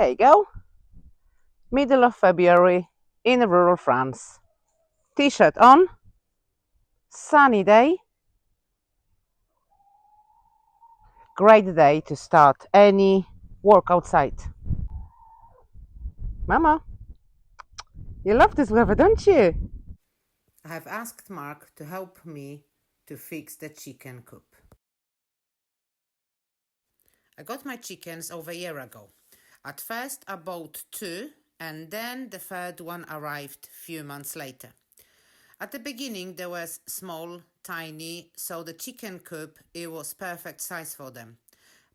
There you go. Middle of February in rural France. T-shirt on. Sunny day. Great day to start any work outside. Mama, you love this weather, don't you? I have asked Mark to help me to fix the chicken coop. I got my chickens over a year ago. At first I bought 2 and then the third one arrived few months later. At the beginning they were small, tiny, so the chicken coop, it was perfect size for them.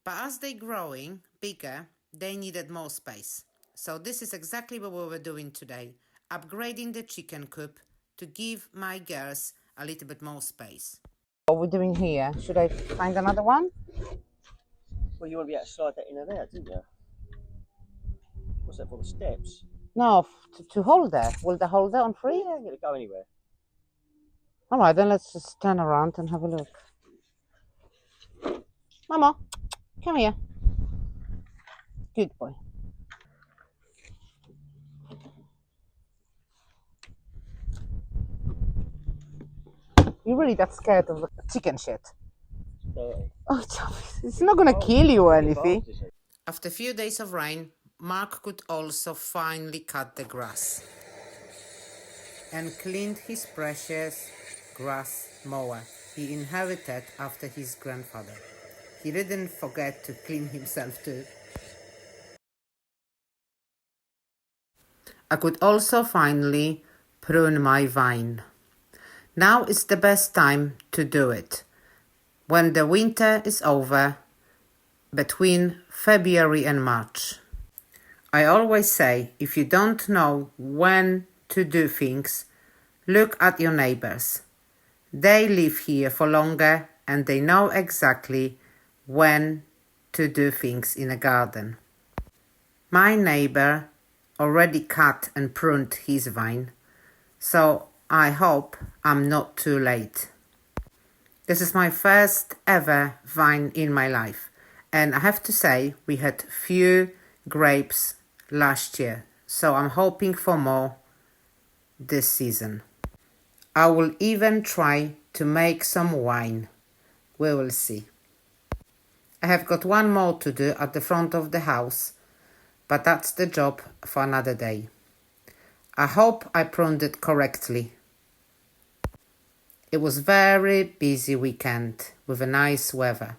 But as they growing bigger, they needed more space. So this is exactly what we were doing today, upgrading the chicken coop to give my girls a little bit more space. What are we doing here? Should I find another one? Well, you want to be able to slide that in and out, didn't you? What's that for, the steps? No, to hold there. Will the holder on free? Yeah, it'll go anywhere. All right, then let's just turn around and have a look. Mama, come here. Good boy. You're really that scared of the chicken shit? Oh, it's not gonna kill you or anything. After a few days of rain, Mark could also finally cut the grass and cleaned his precious grass mower he inherited after his grandfather. He didn't forget to clean himself too. I could also finally prune my vine. Now is the best time to do it, when the winter is over, between February and March. I always say, if you don't know when to do things, look at your neighbors. They live here for longer and they know exactly when to do things in a garden. My neighbor already cut and pruned his vine, so I hope I'm not too late. This is my first ever vine in my life, and I have to say we had few grapes last year, so I'm hoping for more this season. I will even try to make some wine. We will see. I have got one more to do at the front of the house, but that's the job for another day. I hope I pruned it correctly. It was very busy weekend with a nice weather.